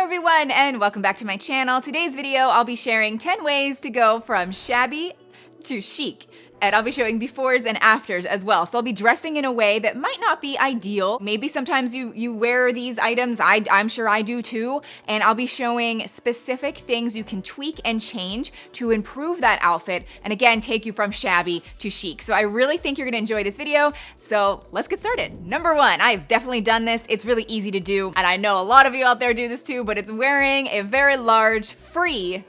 everyone, and welcome back to my channel. Today's video, I'll be sharing 10 ways to go from shabby to chic. And I'll be showing befores and afters as well. So I'll be dressing in a way that might not be ideal. Maybe sometimes you wear these items, I'm sure I do too. And I'll be showing specific things you can tweak and change to improve that outfit. And again, take you from shabby to chic. So I really think you're gonna enjoy this video. So let's get started. Number one, I've definitely done this. It's really easy to do. And I know a lot of you out there do this too, but it's wearing a very large free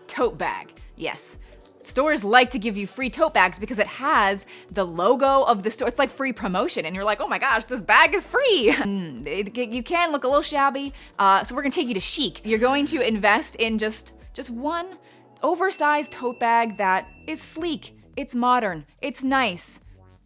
tote bag. Yes. Stores like to give you free tote bags because it has the logo of the store. It's like free promotion and you're like, oh my gosh, this bag is free. You can look a little shabby, so we're gonna take you to chic. You're going to invest in just one oversized tote bag that is sleek, it's modern, it's nice.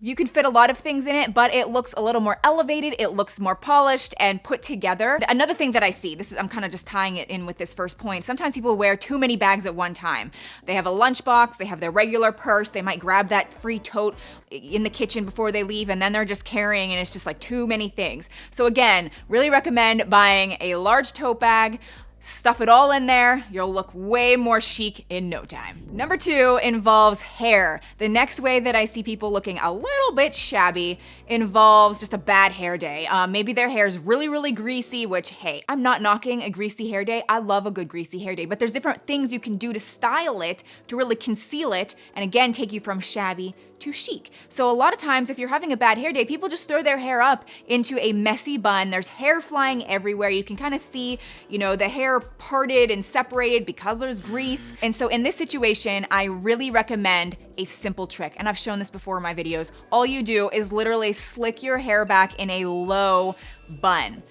You can fit a lot of things in it, but it looks a little more elevated, it looks more polished and put together. Another thing that I see, I'm kind of just tying it in with this first point. Sometimes people wear too many bags at one time. They have a lunchbox, they have their regular purse, they might grab that free tote in the kitchen before they leave, and then they're just carrying and it's just like too many things. So again, really recommend buying a large tote bag. Stuff it all in there, you'll look way more chic in no time. Number two involves hair. The next way that I see people looking a little bit shabby involves just a bad hair day. Maybe their hair is really, really greasy, which, hey, I'm not knocking a greasy hair day. I love a good greasy hair day, but there's different things you can do to style it, to really conceal it, and again, take you from shabby to chic. So a lot of times if you're having a bad hair day, people just throw their hair up into a messy bun. There's hair flying everywhere. You can kind of see, the hair parted and separated because there's grease. And so in this situation, I really recommend a simple trick. And I've shown this before in my videos. All you do is literally slick your hair back in a low bun.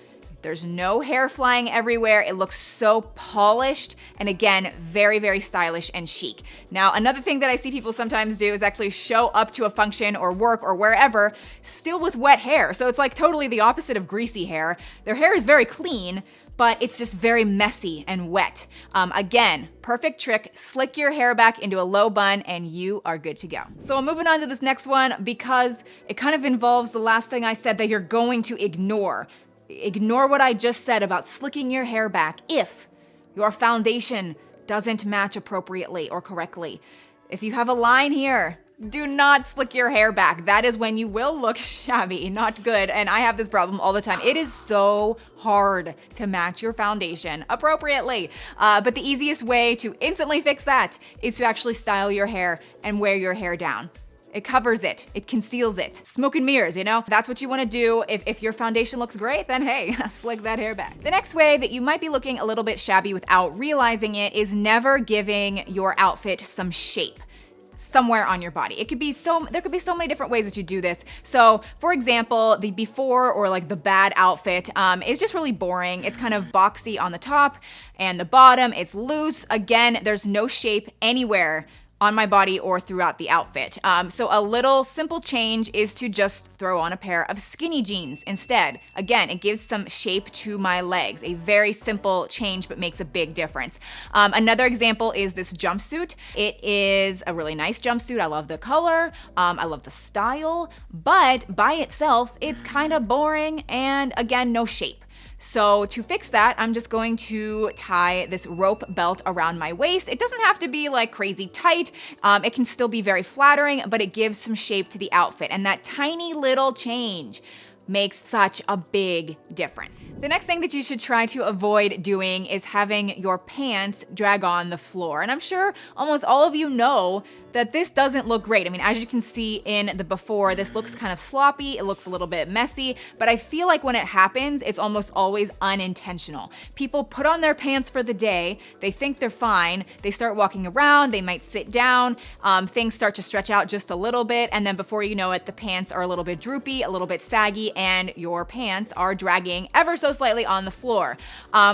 There's no hair flying everywhere. It looks so polished and again, very, very stylish and chic. Now, another thing that I see people sometimes do is actually show up to a function or work or wherever still with wet hair. So it's like totally the opposite of greasy hair. Their hair is very clean, but it's just very messy and wet. Again, perfect trick, slick your hair back into a low bun and you are good to go. So I'm moving on to this next one because it kind of involves the last thing I said that you're going to ignore. Ignore what I just said about slicking your hair back if your foundation doesn't match appropriately or correctly. If you have a line here, do not slick your hair back. That is when you will look shabby, not good. And I have this problem all the time. It is so hard to match your foundation appropriately. But the easiest way to instantly fix that is to actually style your hair and wear your hair down. It covers it, it conceals it. Smoke and mirrors, That's what you wanna do. If your foundation looks great, then hey, slick that hair back. The next way that you might be looking a little bit shabby without realizing it is never giving your outfit some shape somewhere on your body. There could be so many different ways that you do this. So for example, the before or like the bad outfit is just really boring. It's kind of boxy on the top and the bottom, it's loose. Again, there's no shape anywhere on my body or throughout the outfit. So a little simple change is to just throw on a pair of skinny jeans instead. Again, it gives some shape to my legs. A very simple change, but makes a big difference. Another example is this jumpsuit. It is a really nice jumpsuit. I love the color, I love the style, but by itself, it's kind of boring and again, no shape. So to fix that, I'm just going to tie this rope belt around my waist. It doesn't have to be like crazy tight. It can still be very flattering, but it gives some shape to the outfit. And that tiny little change makes such a big difference. The next thing that you should try to avoid doing is having your pants drag on the floor. And I'm sure almost all of you know that this doesn't look great. I mean, as you can see in the before, this looks kind of sloppy, it looks a little bit messy, but I feel like when it happens, it's almost always unintentional. People put on their pants for the day, they think they're fine, they start walking around, they might sit down, things start to stretch out just a little bit, and then before you know it, the pants are a little bit droopy, a little bit saggy, and your pants are dragging ever so slightly on the floor.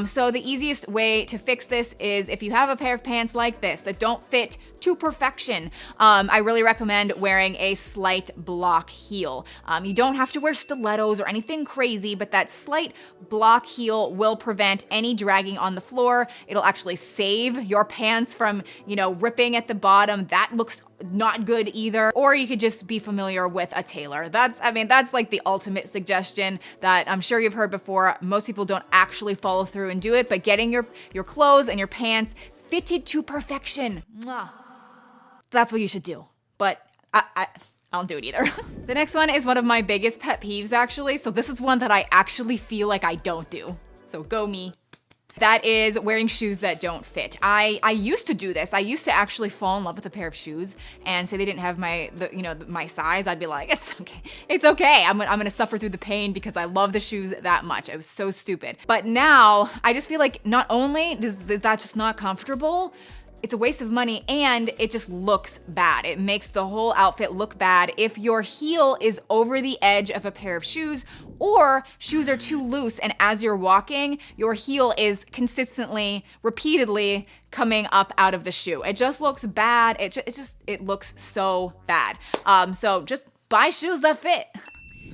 So the easiest way to fix this is if you have a pair of pants like this that don't fit to perfection, I really recommend wearing a slight block heel. You don't have to wear stilettos or anything crazy, but that slight block heel will prevent any dragging on the floor. It'll actually save your pants from, ripping at the bottom. That looks not good either. Or you could just be familiar with a tailor. That's like the ultimate suggestion that I'm sure you've heard before. Most people don't actually follow through and do it, but getting your clothes and your pants fitted to perfection. Mwah. That's what you should do. But I don't do it either. The next one is one of my biggest pet peeves actually. So this is one that I actually feel like I don't do. So go me. That is wearing shoes that don't fit. I used to do this. I used to actually fall in love with a pair of shoes and say they didn't have my size. I'd be like, it's okay. It's okay. I'm gonna suffer through the pain because I love the shoes that much. It was so stupid. But now I just feel like not only is that just not comfortable, it's a waste of money and it just looks bad. It makes the whole outfit look bad if your heel is over the edge of a pair of shoes or shoes are too loose and as you're walking, your heel is consistently, repeatedly coming up out of the shoe. It just looks bad. It looks so bad. So just buy shoes that fit.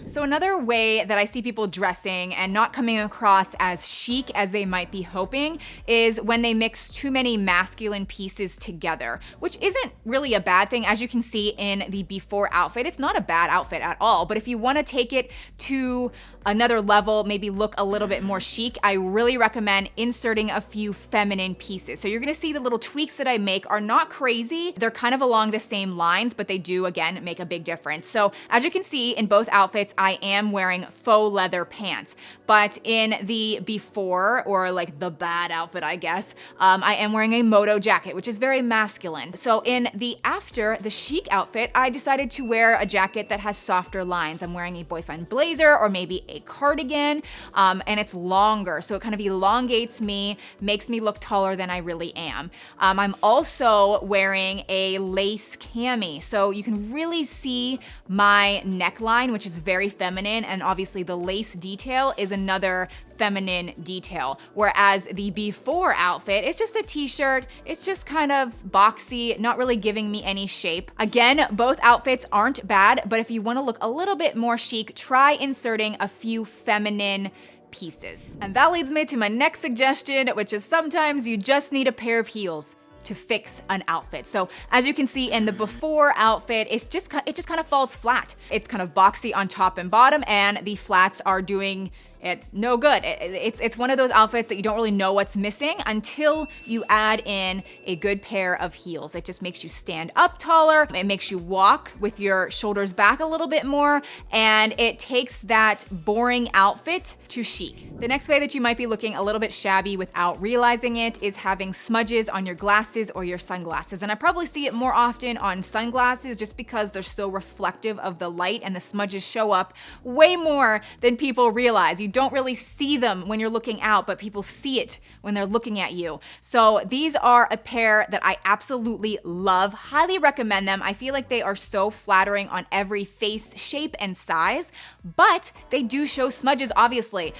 So another way that I see people dressing and not coming across as chic as they might be hoping is when they mix too many masculine pieces together, which isn't really a bad thing. As you can see in the before outfit, it's not a bad outfit at all. But if you want to take it to another level, maybe look a little bit more chic, I really recommend inserting a few feminine pieces. So you're gonna see the little tweaks that I make are not crazy. They're kind of along the same lines, but they do, again, make a big difference. So as you can see in both outfits, I am wearing faux leather pants. But in the before, or like the bad outfit, I guess, I am wearing a moto jacket, which is very masculine. So in the after, the chic outfit, I decided to wear a jacket that has softer lines. I'm wearing a boyfriend blazer or maybe a cardigan, and it's longer. So it kind of elongates me, makes me look taller than I really am. I'm also wearing a lace cami. So you can really see my neckline, which is very feminine. And obviously the lace detail is another feminine detail. Whereas the before outfit, it's just a t-shirt. It's just kind of boxy, not really giving me any shape. Again, both outfits aren't bad, but if you want to look a little bit more chic, try inserting a few feminine pieces. And that leads me to my next suggestion, which is sometimes you just need a pair of heels to fix an outfit. So as you can see in the before outfit, it just kind of falls flat. It's kind of boxy on top and bottom, and the flats are doing it no good. It's one of those outfits that you don't really know what's missing until you add in a good pair of heels. It just makes you stand up taller. It makes you walk with your shoulders back a little bit more, and it takes that boring outfit to chic. The next way that you might be looking a little bit shabby without realizing it is having smudges on your glasses or your sunglasses. And I probably see it more often on sunglasses just because they're so reflective of the light, and the smudges show up way more than people realize. You don't really see them when you're looking out, but people see it when they're looking at you. So these are a pair that I absolutely love, highly recommend them. I feel like they are so flattering on every face shape and size, but they do show smudges, obviously.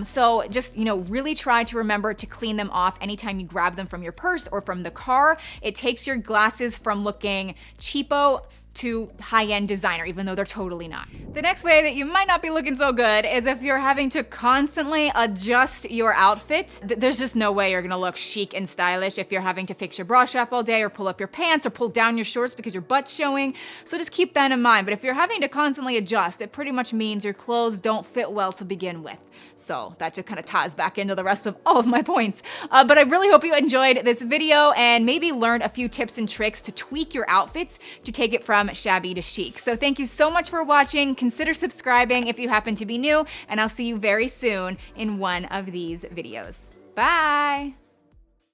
So just, really try to remember to clean them off anytime you grab them from your purse or from the car. It takes your glasses from looking cheapo to high-end designer, even though they're totally not. The next way that you might not be looking so good is if you're having to constantly adjust your outfit. There's just no way you're gonna look chic and stylish if you're having to fix your bra strap all day or pull up your pants or pull down your shorts because your butt's showing. So just keep that in mind. But if you're having to constantly adjust, it pretty much means your clothes don't fit well to begin with. So that just kind of ties back into the rest of all of my points. But I really hope you enjoyed this video and maybe learned a few tips and tricks to tweak your outfits to take it from shabby to chic. So thank you so much for watching. Consider subscribing if you happen to be new, and I'll see you very soon in one of these videos. Bye.